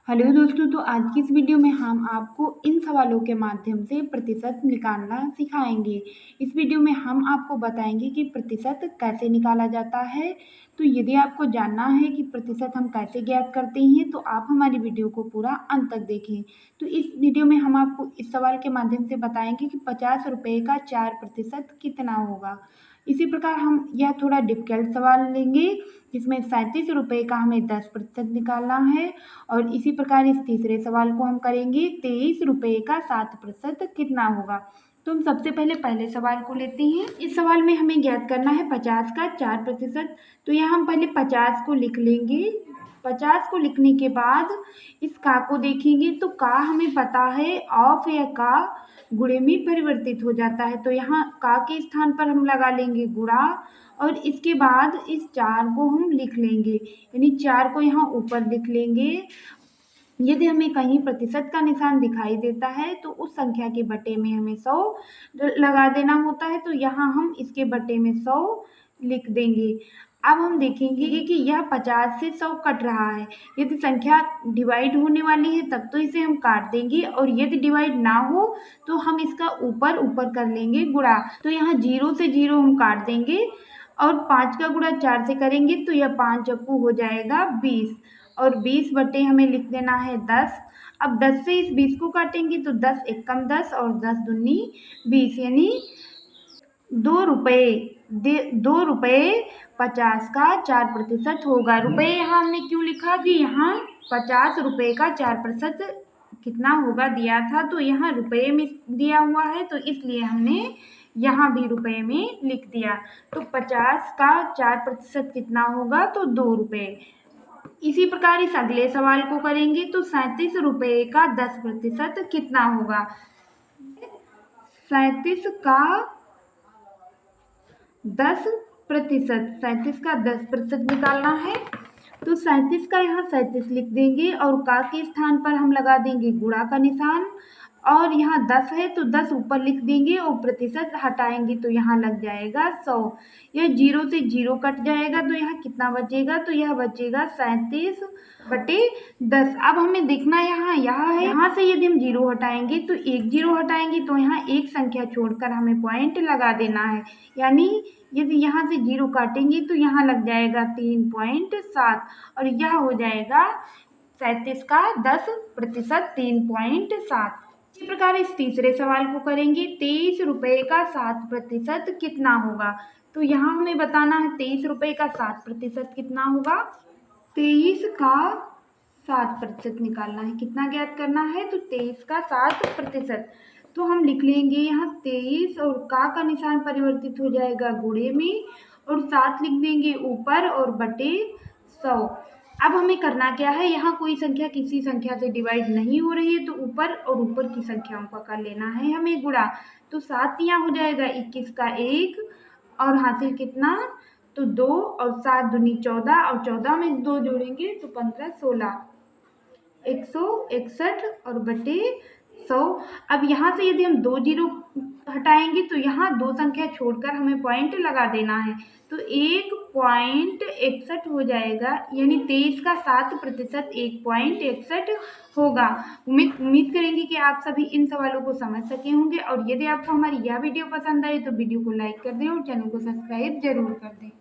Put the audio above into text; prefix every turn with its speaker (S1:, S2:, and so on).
S1: Hello दोस्तों, तो आज की इस वीडियो में हम आपको इन सवालों के माध्यम से प्रतिशत निकालना सिखाएंगे। इस वीडियो में हम आपको बताएंगे कि प्रतिशत कैसे निकाला जाता है। तो यदि आपको जानना है कि प्रतिशत हम कैसे ज्ञात करते हैं तो आप हमारी वीडियो को पूरा अंत तक देखें। तो इस वीडियो में हम आपको इस सवाल के माध्यम से बताएंगे कि 50 रुपये का 4% कितना होगा। इसी प्रकार हम यह थोड़ा डिफिकल्ट सवाल लेंगे जिसमें 37 रुपये का हमें 10% निकालना है। और इसी प्रकार इस तीसरे सवाल को हम करेंगे 23 रुपये का 7% कितना होगा। तो हम सबसे पहले सवाल को लेते हैं। इस सवाल में हमें ज्ञात करना है 50 का 4%। तो यहाँ हम पहले 50 को लिख लेंगे। 50 को लिखने के बाद इस का को देखेंगे तो का हमें पता है ऑफ या का गुणे में परिवर्तित हो जाता है। तो यहाँ का के स्थान पर हम लगा लेंगे गुणा और इसके बाद इस 4 को हम लिख लेंगे, यानी 4 को यहाँ ऊपर लिख लेंगे। यदि हमें कहीं प्रतिशत का निशान दिखाई देता है तो उस संख्या के बटे में हमें 100 लगा देना होता है। तो यहाँ हम इसके बटे में 100 लिख देंगे। अब हम देखेंगे कि यह 50 से 100 कट रहा है। यदि संख्या डिवाइड होने वाली है तब तो इसे हम काट देंगे, और यदि डिवाइड ना हो तो हम इसका ऊपर ऊपर कर लेंगे गुणा। तो यहाँ 0 से 0 हम काट देंगे और 5 का गुणा 4 से करेंगे तो यह 5 चक्कू हो जाएगा 20, और 20 बटे हमें लिख देना है 10। अब 10 से इस 20 को काटेंगे तो 10 एकम 10 और 10 दूनी 20, यानी 2 रुपये। 2 रुपये 50 का 4% होगा। रुपये यहाँ हमने क्यों लिखा कि यहाँ 50 रुपये का 4% कितना होगा दिया था, तो यहाँ रुपये में दिया हुआ है तो इसलिए हमने यहाँ भी रुपये में लिख दिया। तो 50 का 4% कितना होगा, तो 2 रुपये। इसी प्रकार इस अगले सवाल को करेंगे तो 37 रुपये का 10% कितना होगा। 37 का 10%, 37 का 10% निकालना है। तो 37 का यहाँ 37 लिख देंगे और का के स्थान पर हम लगा देंगे गुणा का निशान, और यहाँ 10 है तो 10 ऊपर लिख देंगे और प्रतिशत हटाएंगे तो यहाँ लग जाएगा 100। यह 0 से 0 कट जाएगा तो यहाँ कितना बचेगा, तो यह बचेगा 37 बटे 10। अब हमें देखना यहाँ है, यहाँ से यदि हम 0 हटाएंगे तो एक 0 हटाएंगे तो यहाँ एक संख्या छोड़कर हमें पॉइंट लगा देना है, यानी यदि यहाँ से 0 काटेंगे तो यहाँ लग जाएगा 3.7, और यह हो जाएगा 37 का 10%, 3.7। इसी प्रकार इस तीसरे सवाल को करेंगे 23 रुपये का 7% कितना होगा। तो यहाँ हमें बताना है 23 रुपये का 7% कितना होगा। 23 का 7% निकालना है, कितना ज्ञात करना है, तो 23 का 7%। तो हम लिख लेंगे यहाँ 23 और का निशान परिवर्तित हो जाएगा गुणे में, और 7 लिख देंगे ऊपर और बटे 100। अब हमें करना क्या है, यहाँ कोई संख्या किसी संख्या से डिवाइड नहीं हो रही है तो ऊपर और ऊपर की संख्याओं का कर लेना है हमें गुणा। तो 7 यहाँ हो जाएगा 21 का 1, और हासिल कितना, तो 2, और 7 दूनी 14, और 14 में 2 जोड़ेंगे तो 15, 16, 161 और बटे 100। अब यहाँ से यदि हम 2 जीरो हटाएंगे तो यहाँ 2 संख्या छोड़कर हमें पॉइंट लगा देना है, तो 1.61 हो जाएगा, यानी 23 का 7% 1.61 होगा। उम्मीद करेंगे कि आप सभी इन सवालों को समझ सके होंगे, और यदि आपको हमारी यह वीडियो पसंद आए तो वीडियो को लाइक कर दें और चैनल को सब्सक्राइब जरूर कर दें।